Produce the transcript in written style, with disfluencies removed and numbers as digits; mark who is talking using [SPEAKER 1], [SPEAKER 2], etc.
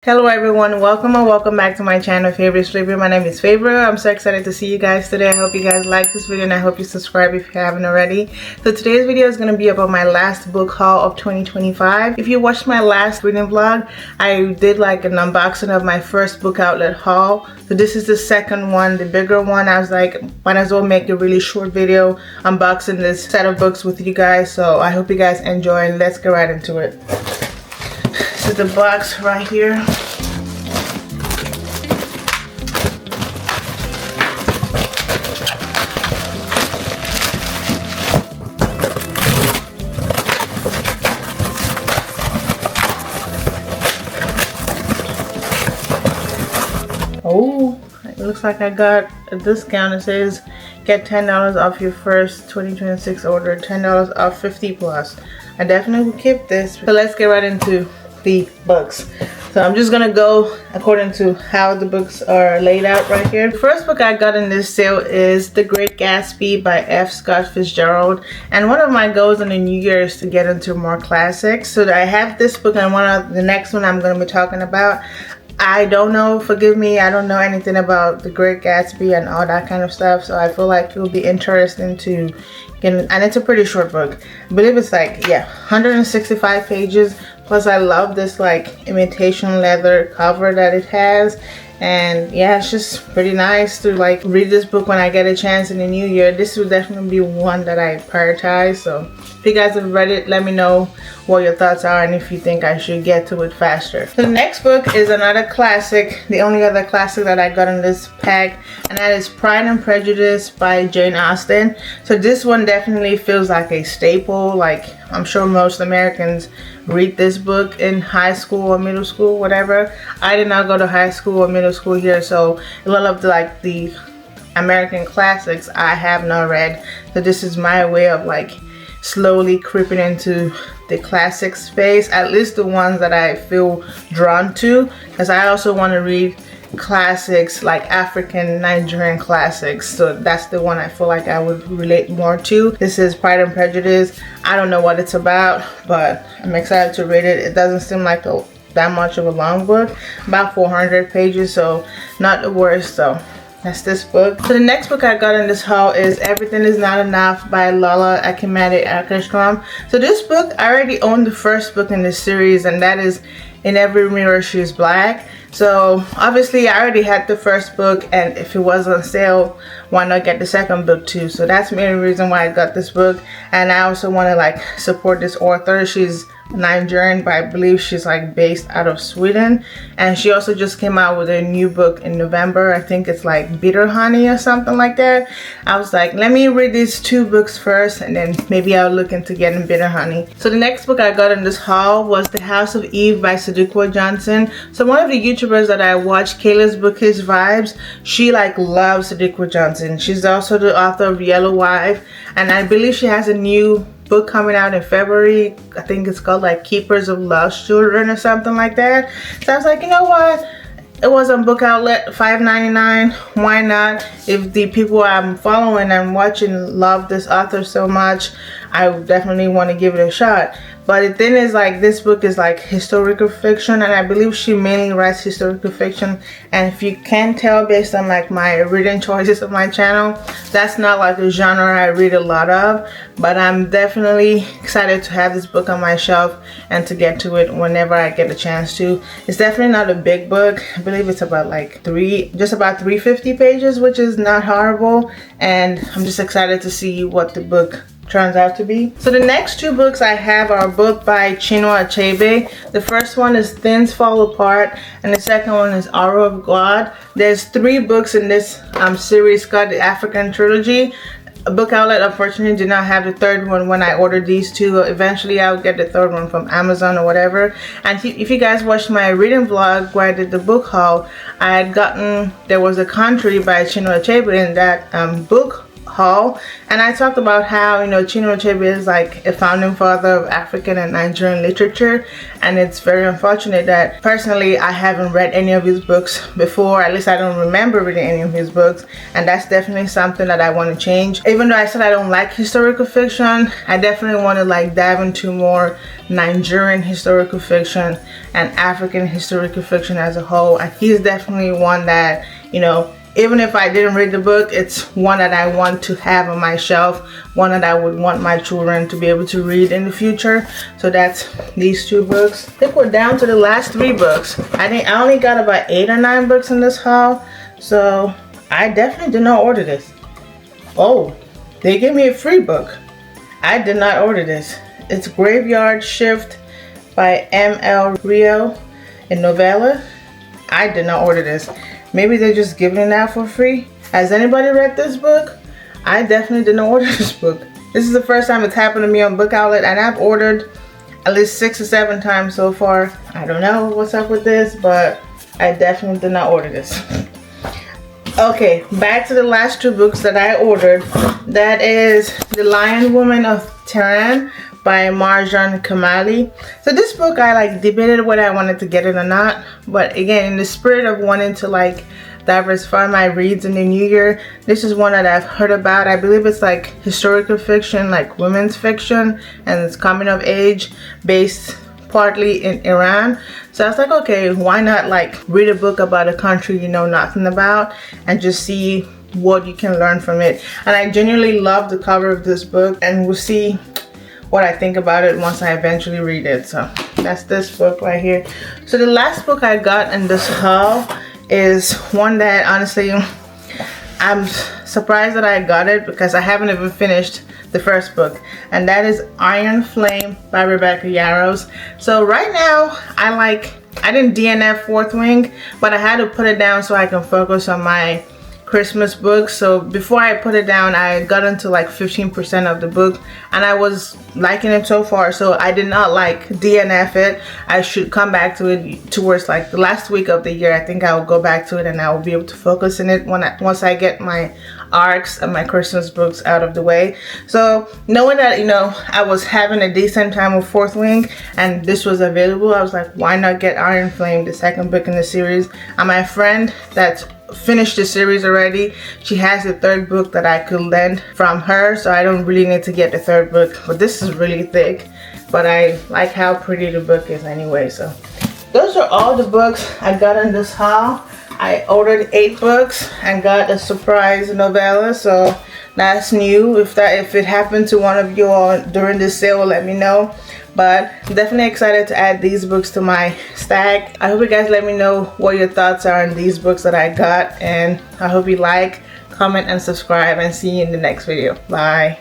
[SPEAKER 1] Hello everyone, welcome and welcome back to my channel Favorite Flavor. My name is Favor. I'm so excited to see you guys today. I hope you guys like this video and I hope you subscribe if you haven't already. So today's video is going to be about my last book haul of 2025. If you watched my last reading vlog, I did like an unboxing of my first book outlet haul. So this is the second one, the bigger one. I was like, might as well make a really short video unboxing this set of books with you guys. So I hope you guys enjoy and let's get right into it. This is the box right here. Oh, it looks like I got a discount. It says get $10 off your first 2026 order, $10 off 50 plus. I definitely will keep this. So let's get right into the books. So I'm just gonna go according to how the books are laid out right here. The first book I got in this sale is The Great Gatsby by F. Scott Fitzgerald. And one of my goals in the new year is to get into more classics. So I have this book and the next one I'm gonna be talking about. I don't know, forgive me, I don't know anything about The Great Gatsby and all that kind of stuff, so I feel like it will be interesting to get in, and it's a pretty short book. I believe it's like, yeah, 165 pages, plus I love this like imitation leather cover that it has. And yeah, it's just pretty nice to like read this book when I get a chance in the new year. This will definitely be one that I prioritize. So if you guys have read it, let me know what your thoughts are and if you think I should get to it faster. So the next book is another classic, the only other classic that I got in this pack, and that is Pride and Prejudice by Jane Austen. So this one definitely feels like a staple. Like I'm sure most Americans read this book in high school or middle school, whatever. I did not go to high school or middle school here, so a lot of the American classics I have not read. So this is my way of like slowly creeping into the classic space, at least the ones that I feel drawn to, because I also want to read classics like African Nigerian classics. So that's the one I feel like I would relate more to. This is Pride and Prejudice. I don't know what it's about, but I'm excited to read it. It doesn't seem like that much of a long book, about 400 pages, so not the worst. So that's this book. So the next book I got in this haul is Everything Is Not Enough by Lola Akimade-Akestrom. So this book, I already own the first book in this series, and that is In Every Mirror She's Black. So obviously I already had the first book, and if it was on sale, why not get the second book too? So that's the main reason why I got this book. And I also want to like support this author. She's Nigerian, but I believe she's like based out of Sweden, and she also just came out with a new book in November. I think it's like Bitter Honey or something like that. I was like, let me read these two books first and then maybe I'll look into getting Bitter Honey. So the next book I got in this haul was The House of Eve by Sadikwa Johnson. So one of the YouTubers that I watched, Kayla's Bookish Vibes, she like loves Sadikwa Johnson. She's also the author of Yellow Wife, and I believe she has a new book coming out in February. I think it's called like Keepers of Lost Children or something like that. So I was like, you know what, it was on Book Outlet, $5.99. Why not? If the people I'm following and watching love this author so much, I definitely want to give it a shot. But the thing is, like, this book is like historical fiction, and I believe she mainly writes historical fiction. And if you can tell based on like my reading choices of my channel, that's not like a genre I read a lot of. But I'm definitely excited to have this book on my shelf and to get to it whenever I get a chance to. It's definitely not a big book. I believe it's about like just about 350 pages, which is not horrible. And I'm just excited to see what the book turns out to be. So the next two books I have are a book by Chinua Achebe. The first one is Things Fall Apart, and the second one is Aura of God. There's 3 books in this series called the African Trilogy. A Book Outlet unfortunately did not have the third one when I ordered these two. Eventually I'll get the third one from Amazon or whatever. And if you guys watched my reading vlog where I did the book haul, I had gotten There Was a Country by Chinua Achebe, and that book haul, and I talked about how, you know, Chinua Achebe is like a founding father of African and Nigerian literature, and it's very unfortunate that personally I haven't read any of his books before. At least I don't remember reading any of his books, and that's definitely something that I want to change. Even though I said I don't like historical fiction, I definitely want to like dive into more Nigerian historical fiction and African historical fiction as a whole, and he's definitely one that, you know, even if I didn't read the book, it's one that I want to have on my shelf, one that I would want my children to be able to read in the future. So that's these 2 books. I think we're down to the last 3 books. I think I only got about 8 or 9 books in this haul, so I definitely did not order this. Oh, they gave me a free book. I did not order this. It's Graveyard Shift by M.L. Rio, a novella. I did not order this. Maybe they're just giving it out for free. Has anybody read this book? I definitely didn't order this book. This is the first time it's happened to me on Book Outlet, and I've ordered at least 6 or 7 times so far. I don't know what's up with this, but I definitely did not order this. Okay, back to the last 2 books that I ordered. That is The Lion Woman of Tehran by Marjan Kamali. So this book, I like debated whether I wanted to get it or not, but again, in the spirit of wanting to like diversify my reads in the new year, this is one that I've heard about. I believe it's like historical fiction, like women's fiction, and it's coming of age based partly in Iran. So I was like, okay, why not like read a book about a country you know nothing about and just see what you can learn from it. And I genuinely love the cover of this book, and we'll see what I think about it once I eventually read it. So that's this book right here. So the last book I got in this haul is one that honestly I'm surprised that I got it, because I haven't even finished the first book, and that is Iron Flame by Rebecca Yarros. So right now I didn't DNF Fourth Wing, but I had to put it down so I can focus on my Christmas book. So before I put it down, I got into like 15% of the book, and I was liking it so far, so I did not like DNF it. I should come back to it towards like the last week of the year. I think I will go back to it, and I will be able to focus in it once I get my arcs and my Christmas books out of the way. So knowing that, you know, I was having a decent time with Fourth Wing and this was available, I was like, why not get Iron Flame, the second book in the series? And my friend that's finished the series already, she has the 3rd book that I could lend from her, so I don't really need to get the 3rd book. But this is really thick, but I like how pretty the book is anyway. So those are all the books I got in this haul. I ordered 8 books and got a surprise novella, so that's new. If it happened to one of you all during this sale, let me know. But I'm definitely excited to add these books to my stack. I hope you guys let me know what your thoughts are on these books that I got, and I hope you like, comment, and subscribe, and see you in the next video. Bye.